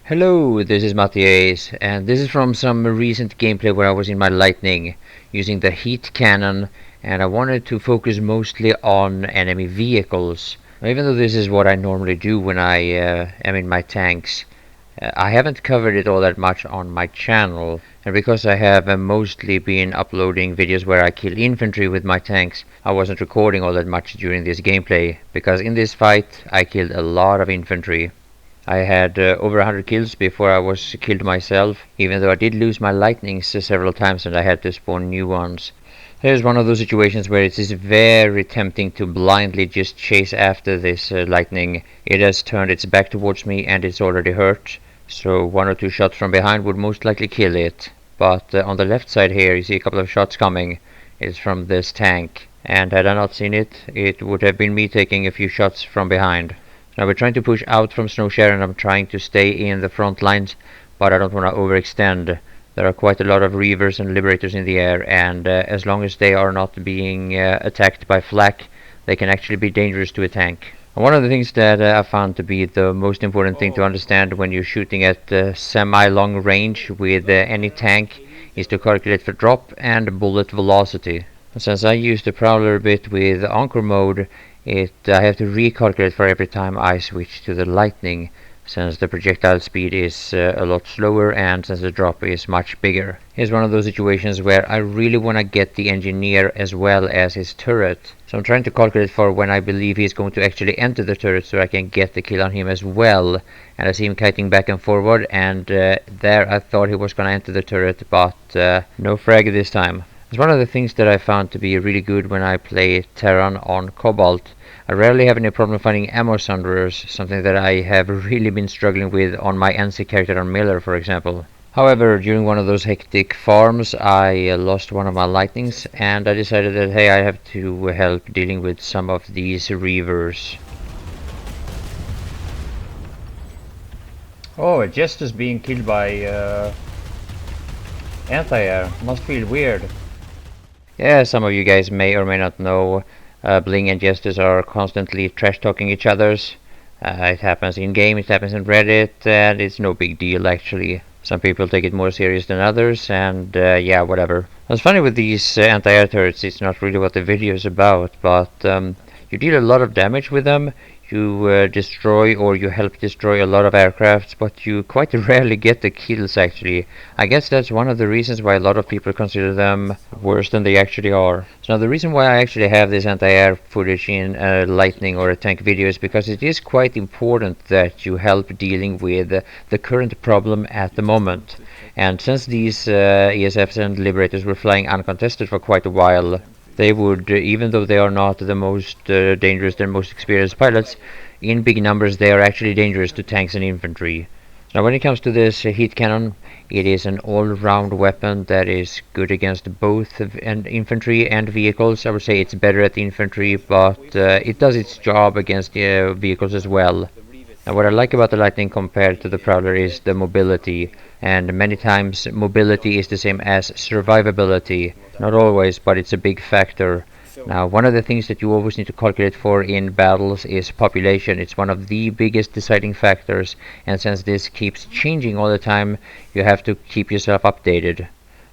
Hello, this is MattiAce, and this is from some recent gameplay where I was in my lightning using the heat cannon, and I wanted to focus mostly on enemy vehicles. Even though this is what I normally do when I am in my tanks, I haven't covered it all that much on my channel, and because I have mostly been uploading videos where I kill infantry with my tanks, I wasn't recording all that much during this gameplay, because in this fight I killed a lot of infantry. I had over 100 kills before I was killed myself, even though I did lose my lightnings several times and I had to spawn new ones. Here's one of those situations where it is very tempting to blindly just chase after this lightning. It has turned its back towards me and it's already hurt, so one or two shots from behind would most likely kill it. But on the left side here you see a couple of shots coming. It's from this tank, and had I not seen it, it would have been me taking a few shots from behind. Now we're trying to push out from Snowshare and I'm trying to stay in the front lines, but I don't want to overextend. There are quite a lot of Reavers and Liberators in the air, and as long as they are not being attacked by flak, they can actually be dangerous to a tank. And one of the things that I found to be the most important thing to understand when you're shooting at semi-long range with any tank is to calculate for drop and bullet velocity. Since I use the Prowler a bit with Anchor mode, I have to recalculate for every time I switch to the lightning, since the projectile speed is a lot slower and since the drop is much bigger. Here's one of those situations where I really want to get the engineer as well as his turret. So I'm trying to calculate for when I believe he's going to actually enter the turret so I can get the kill on him as well. And I see him kiting back and forward, and there I thought he was going to enter the turret, but no frag this time. It's one of the things that I found to be really good when I play Terran on Cobalt. I rarely have any problem finding ammo sunderers, something that I have really been struggling with on my NC character on Miller, for example. However, during one of those hectic farms, I lost one of my lightnings, and I decided that hey, I have to help dealing with some of these Reavers. Oh, a Jester's being killed by anti-air. Must feel weird. Yeah, some of you guys may or may not know, Bling and Jesters are constantly trash-talking each other's. It happens in-game, it happens in Reddit, and it's no big deal actually. Some people take it more serious than others, and yeah, whatever. What's funny with these anti-air turrets, it's not really what the video is about, but you deal a lot of damage with them. You destroy or you help destroy a lot of aircrafts, but you quite rarely get the kills actually. I guess that's one of the reasons why a lot of people consider them worse than they actually are. So now the reason why I actually have this anti-air footage in a lightning or a tank video is because it is quite important that you help dealing with the current problem at the moment. And since these ESFs and Liberators were flying uncontested for quite a while, they would, even though they are not the most dangerous and most experienced pilots, in big numbers they are actually dangerous to tanks and infantry. Now when it comes to this heat cannon, it is an all-round weapon that is good against both infantry and vehicles. I would say it's better at infantry, but it does its job against vehicles as well. Now what I like about the Lightning compared to the Prowler is the mobility, and many times mobility is the same as survivability. Not always, but it's a big factor. Now one of the things that you always need to calculate for in battles is population. It's one of the biggest deciding factors, and since this keeps changing all the time, you have to keep yourself updated.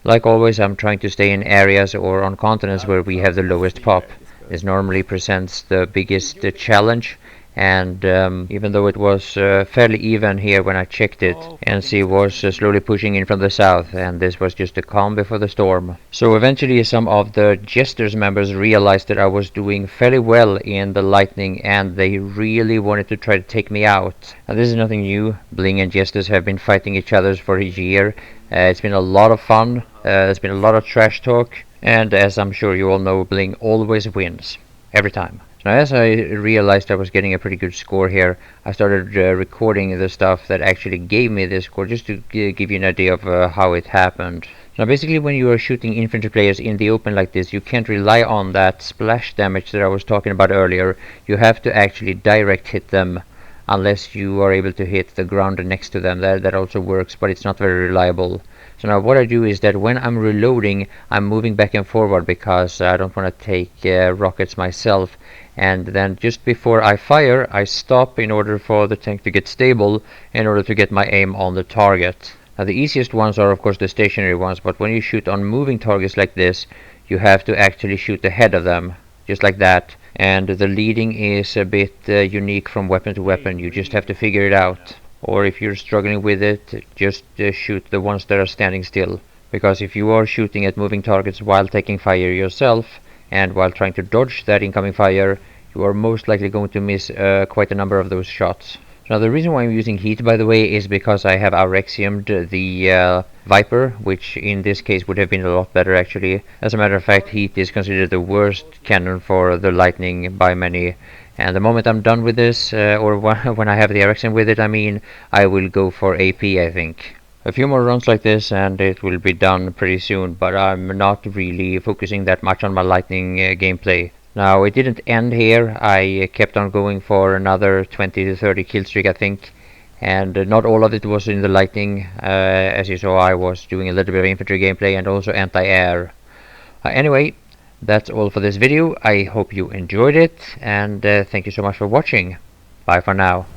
Like always, I'm trying to stay in areas or on continents where we have the lowest pop. This normally presents the biggest challenge, and even though it was fairly even here when I checked it, NC was slowly pushing in from the south, and this was just a calm before the storm. So eventually some of the Jesters members realized that I was doing fairly well in the Lightning, and they really wanted to try to take me out. Now this is nothing new. Bling and Jesters have been fighting each other for a year. It's been a lot of fun, there's been a lot of trash talk, and as I'm sure you all know, Bling always wins. Every time. Now as I realized I was getting a pretty good score here, I started recording the stuff that actually gave me this score, just to give you an idea of how it happened. Now basically when you are shooting infantry players in the open like this, you can't rely on that splash damage that I was talking about earlier. You have to actually direct hit them, unless you are able to hit the ground next to them. That also works, but it's not very reliable. So now what I do is that when I'm reloading, I'm moving back and forward because I don't want to take rockets myself. And then just before I fire, I stop in order for the tank to get stable, in order to get my aim on the target. Now the easiest ones are of course the stationary ones, but when you shoot on moving targets like this, you have to actually shoot ahead of them, just like that. And the leading is a bit unique from weapon to weapon. You just have to figure it out. Or if you're struggling with it, just shoot the ones that are standing still. Because if you are shooting at moving targets while taking fire yourself, and while trying to dodge that incoming fire, you are most likely going to miss quite a number of those shots. Now the reason why I'm using heat, by the way, is because I have Arexiumed the Viper, which in this case would have been a lot better actually. As a matter of fact, heat is considered the worst cannon for the lightning by many. And the moment I'm done with this, or when I have the Arexium with it, I mean, I will go for AP, I think. A few more runs like this and it will be done pretty soon, but I'm not really focusing that much on my lightning gameplay. Now it didn't end here. I kept on going for another 20 to 30 kill streak, I think, and not all of it was in the lightning. As you saw, I was doing a little bit of infantry gameplay and also anti-air. Anyway, that's all for this video. I hope you enjoyed it, and thank you so much for watching. Bye for now.